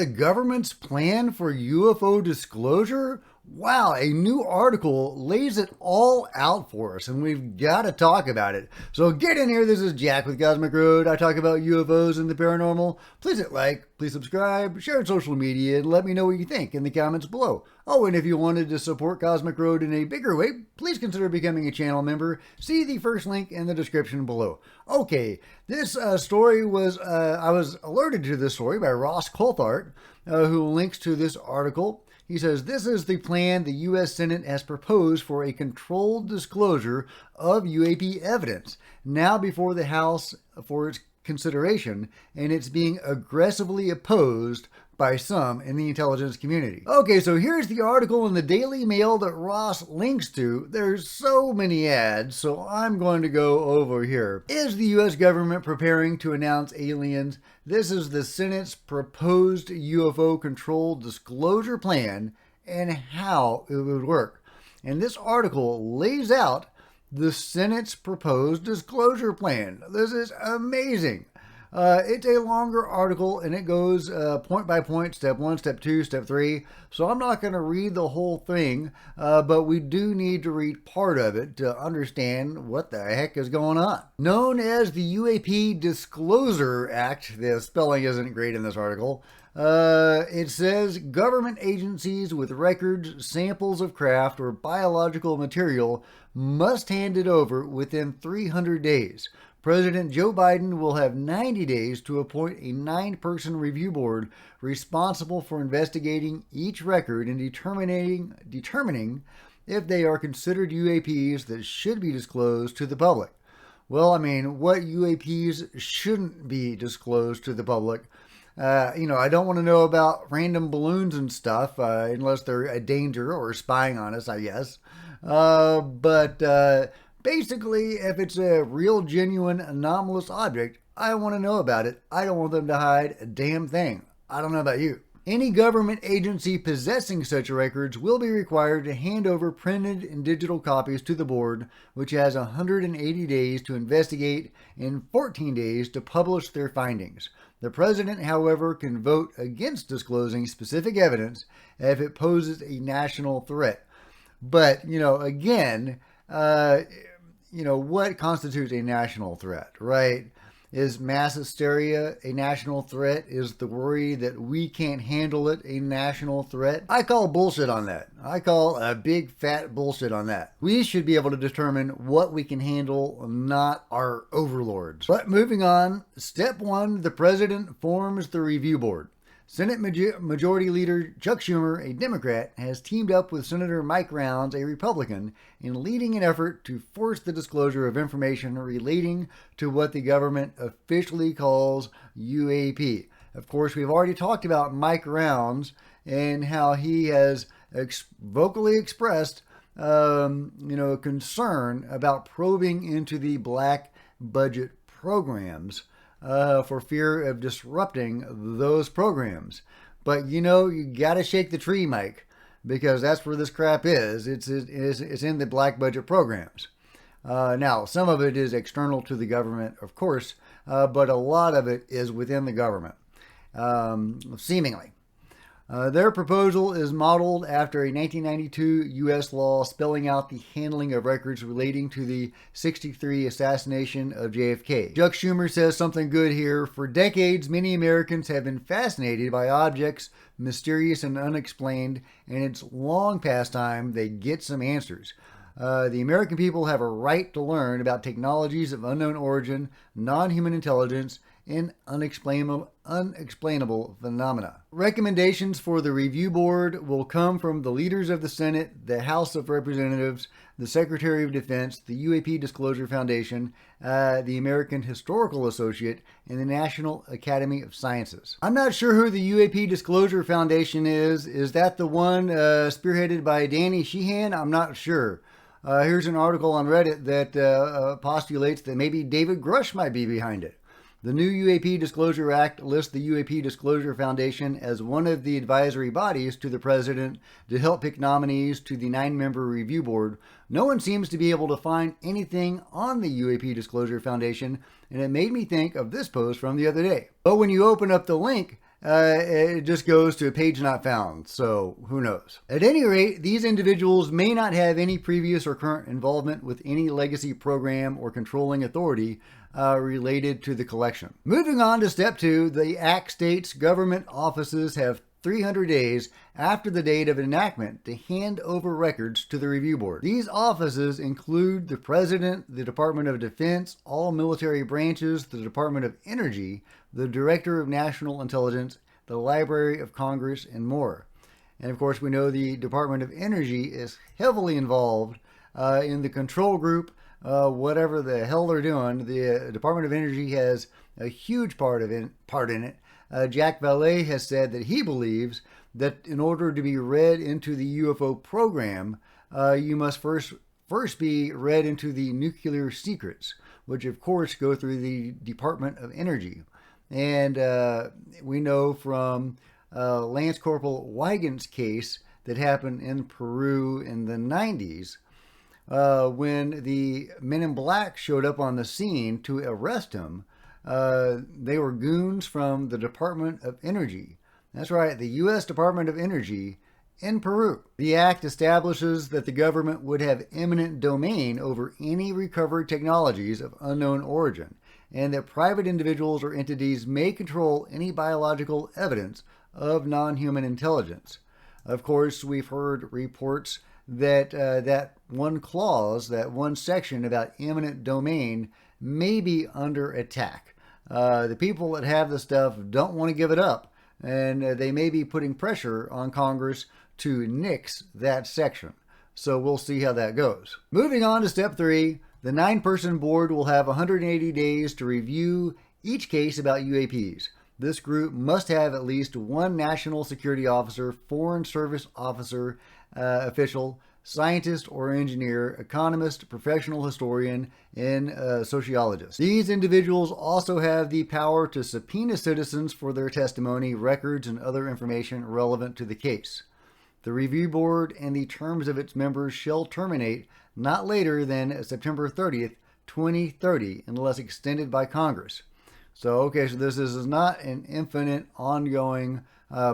the government's plan for UFO disclosure? Wow, a new article lays it all out for us, and we've got to talk about it. So get in here. This is Jack with Cosmic Road. I talk about UFOs and the paranormal. Please hit like, please subscribe, share on social media, and let me know what you think in the comments below. Oh, and if you wanted to support Cosmic Road in a bigger way, please consider becoming a channel member. See the first link in the description below. Okay, this story was, I was alerted to this story by Ross Coulthart, who links to this article. He says, this is the plan the U.S. Senate has proposed for a controlled disclosure of UAP evidence, now before the House for its consideration, and it's being aggressively opposed by some in the intelligence community. Okay, so here's the article in the Daily Mail that Ross links to. There's so many ads, so I'm going to go over here. Is the U.S. government preparing to announce aliens? This is the Senate's proposed UFO controlled disclosure plan and how it would work. And this article lays out the Senate's proposed disclosure plan. This is amazing. It's a longer article, and it goes point by point, step 1, step 2, step 3. So I'm not going to read the whole thing, but we do need to read part of it to understand what the heck is going on. Known as the U.A.P. Disclosure Act, the spelling isn't great in this article. It says government agencies with records, samples of craft, or biological material must hand it over within 300 days. President Joe Biden will have 90 days to appoint a 9-person review board responsible for investigating each record and determining if they are considered UAPs that should be disclosed to the public. Well, I mean, what UAPs shouldn't be disclosed to the public? I don't want to know about random balloons and stuff unless they're a danger or spying on us, I guess. Basically, if it's a real, genuine, anomalous object, I want to know about it. I don't want them to hide a damn thing. I don't know about you. Any government agency possessing such records will be required to hand over printed and digital copies to the board, which has 180 days to investigate and 14 days to publish their findings. The president, however, can vote against disclosing specific evidence if it poses a national threat. But, again, what constitutes a national threat, right? Is mass hysteria a national threat? Is the worry that we can't handle it a national threat? I call bullshit on that. I call a big fat bullshit on that. We should be able to determine what we can handle, not our overlords. But moving on, step 1, the president forms the review board. Senate Majority Leader Chuck Schumer, a Democrat, has teamed up with Senator Mike Rounds, a Republican, in leading an effort to force the disclosure of information relating to what the government officially calls UAP. Of course, we've already talked about Mike Rounds and how he has vocally expressed, concern about probing into the black budget programs. For fear of disrupting those programs. But you gotta shake the tree, Mike, because that's where this crap is. It's in the black budget programs. Now, some of it is external to the government, of course, but a lot of it is within the government, seemingly. Their proposal is modeled after a 1992 U.S. law spelling out the handling of records relating to the '63 assassination of JFK. Chuck Schumer says something good here. For decades, many Americans have been fascinated by objects mysterious and unexplained, and it's long past time they get some answers. The American people have a right to learn about technologies of unknown origin, non-human intelligence, and unexplainable phenomena. Recommendations for the review board will come from the leaders of the Senate, the House of Representatives, the Secretary of Defense, the UAP Disclosure Foundation, the American Historical Associate, and the National Academy of Sciences. I'm not sure who the UAP Disclosure Foundation is. Is that the one spearheaded by Danny Sheehan? I'm not sure. Here's an article on Reddit that postulates that maybe David Grush might be behind it. The new UAP Disclosure Act lists the UAP Disclosure Foundation as one of the advisory bodies to the president to help pick nominees to the 9-member review board. No one seems to be able to find anything on the UAP Disclosure Foundation, and it made me think of this post from the other day. But when you open up the link, it just goes to a page not found, so who knows. At any rate, these individuals may not have any previous or current involvement with any legacy program or controlling authority related to the collection. Moving on to step 2, the Act states government offices have 300 days after the date of enactment to hand over records to the review board. These offices include the President, the Department of Defense, all military branches, the Department of Energy, the Director of National Intelligence, the Library of Congress, and more. And of course, we know the Department of Energy is heavily involved in the control group, whatever the hell they're doing. The Department of Energy has a huge part in it. Jack Valet has said that he believes that in order to be read into the UFO program, you must first be read into the nuclear secrets, which of course go through the Department of Energy. And we know from Lance Corporal Weigand's case that happened in Peru in the 90s, when the men in black showed up on the scene to arrest him. They were goons from the Department of Energy. That's right, the U.S. Department of Energy in Peru. The act establishes that the government would have eminent domain over any recovered technologies of unknown origin, and that private individuals or entities may control any biological evidence of non-human intelligence. Of course, we've heard reports that that one clause, that one section about eminent domain may be under attack. The people that have the stuff don't want to give it up, and they may be putting pressure on Congress to nix that section. So we'll see how that goes. Moving on to step 3, the 9-person board will have 180 days to review each case about UAPs. This group must have at least one national security officer, foreign service officer, official, scientist or engineer, economist, professional historian, and sociologist. These individuals also have the power to subpoena citizens for their testimony, records, and other information relevant to the case. The review board and the terms of its members shall terminate not later than September 30th, 2030, unless extended by Congress. So this is not an infinite ongoing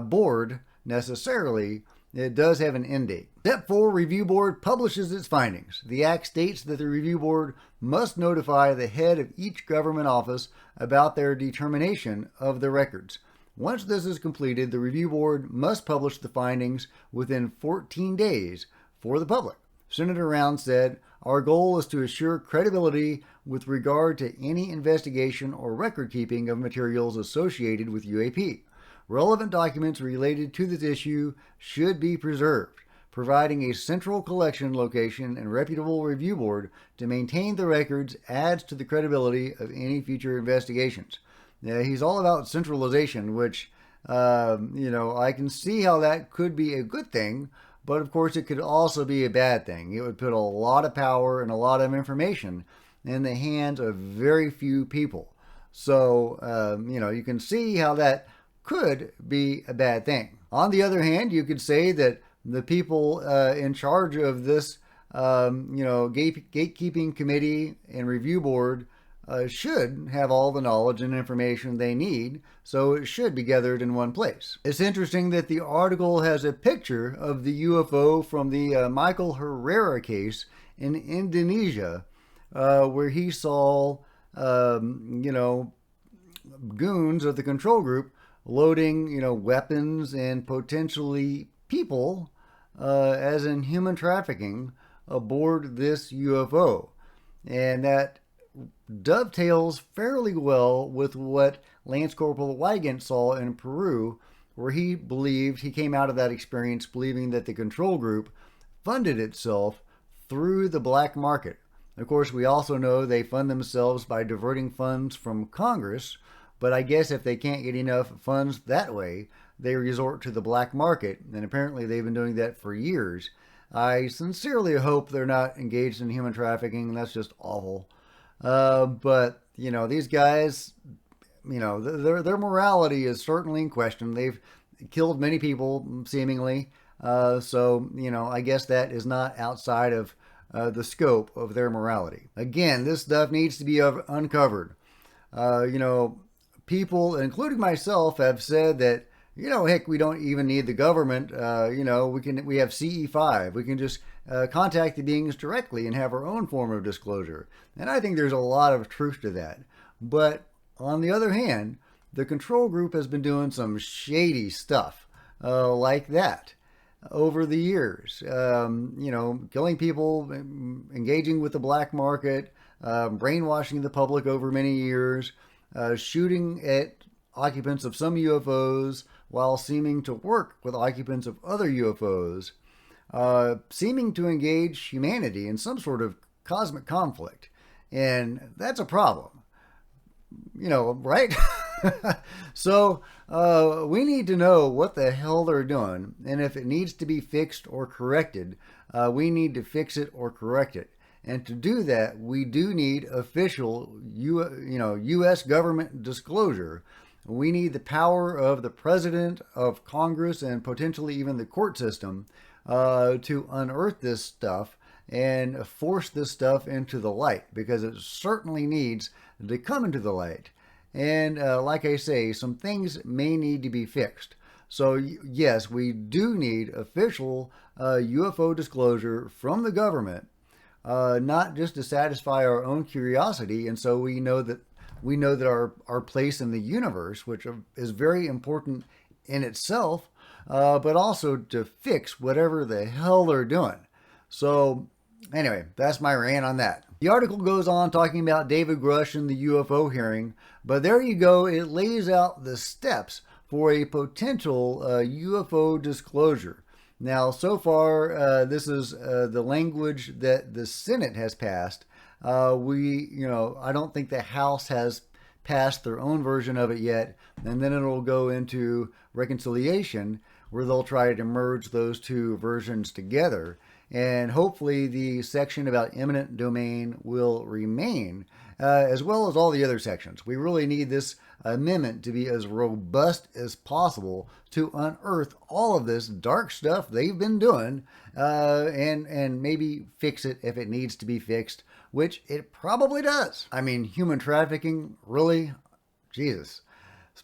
board necessarily. It does have an end date. Step 4, review board publishes its findings. The act states that the review board must notify the head of each government office about their determination of the records. Once this is completed, the review board must publish the findings within 14 days for the public. Senator Round said, "Our goal is to assure credibility with regard to any investigation or record keeping of materials associated with UAP. Relevant documents related to this issue should be preserved. Providing a central collection location and reputable review board to maintain the records adds to the credibility of any future investigations." Now, he's all about centralization, which, I can see how that could be a good thing, but of course it could also be a bad thing. It would put a lot of power and a lot of information in the hands of very few people. So, you can see how that could be a bad thing. On the other hand, you could say that the people in charge of this, gatekeeping committee and review board should have all the knowledge and information they need, so it should be gathered in one place. It's interesting that the article has a picture of the UFO from the Michael Herrera case in Indonesia, where he saw, goons of the control group loading, weapons and potentially people, as in human trafficking, aboard this UFO. And that dovetails fairly well with what Lance Corporal Weigand saw in Peru, where he came out of that experience believing that the control group funded itself through the black market. Of course, we also know they fund themselves by diverting funds from Congress, but I guess if they can't get enough funds that way, they resort to the black market, and apparently they've been doing that for years. I sincerely hope they're not engaged in human trafficking. That's just awful. But these guys, their morality is certainly in question. They've killed many people, seemingly. So I guess that is not outside of the scope of their morality. Again, this stuff needs to be uncovered. people, including myself, have said that, heck, we don't even need the government. We have CE5. We can just contact the beings directly and have our own form of disclosure. And I think there's a lot of truth to that. But on the other hand, the control group has been doing some shady stuff like that over the years. Killing people, engaging with the black market, brainwashing the public over many years, shooting at occupants of some UFOs while seeming to work with occupants of other UFOs, seeming to engage humanity in some sort of cosmic conflict. And that's a problem, right? So we need to know what the hell they're doing, and if it needs to be fixed or corrected, we need to fix it or correct it. And to do that, we do need official U.S. government disclosure. We need the power of the president, of Congress, and potentially even the court system to unearth this stuff and force this stuff into the light, because it certainly needs to come into the light. And like I say, some things may need to be fixed. So yes, we do need official UFO disclosure from the government, not just to satisfy our own curiosity, and so we know that our place in the universe, which is very important in itself, but also to fix whatever the hell they're doing. So anyway, that's my rant on that. The article goes on talking about David Grush and the UFO hearing, but there you go. It lays out the steps for a potential UFO disclosure. Now, so far, this is the language that the Senate has passed. I don't think the House has passed their own version of it yet, and then it'll go into reconciliation, where they'll try to merge those two versions together. And hopefully the section about eminent domain will remain, as well as all the other sections. We really need this amendment to be as robust as possible to unearth all of this dark stuff they've been doing, and maybe fix it if it needs to be fixed, which it probably does. I mean, human trafficking, really? Jesus.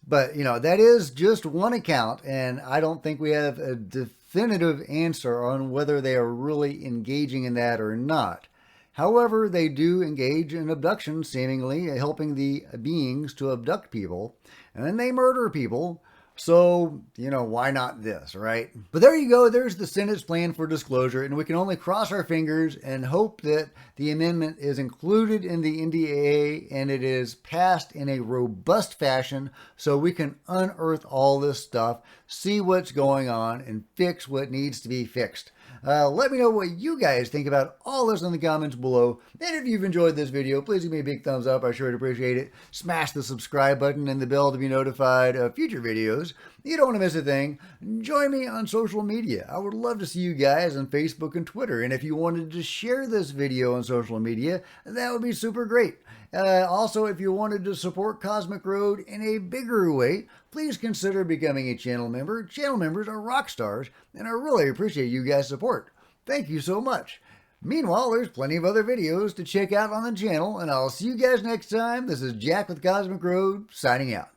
But, that is just one account, and I don't think we have a definitive answer on whether they are really engaging in that or not. However, they do engage in abduction, seemingly helping the beings to abduct people, and then they murder people. So, why not this, right? But there you go. There's the Senate's plan for disclosure, and we can only cross our fingers and hope that the amendment is included in the NDAA and it is passed in a robust fashion so we can unearth all this stuff, see what's going on, and fix what needs to be fixed. Let me know what you guys think about all this in the comments below. And if you've enjoyed this video, please give me a big thumbs up. I sure would appreciate it. Smash the subscribe button and the bell to be notified of future videos. You don't want to miss a thing. Join me on social media. I would love to see you guys on Facebook and Twitter. And if you wanted to share this video on social media, that would be super great. Also, if you wanted to support Cosmic Road in a bigger way, please consider becoming a channel member. Channel members are rock stars, and I really appreciate you guys' support. Thank you so much. Meanwhile, there's plenty of other videos to check out on the channel, and I'll see you guys next time. This is Jack with Cosmic Road, signing out.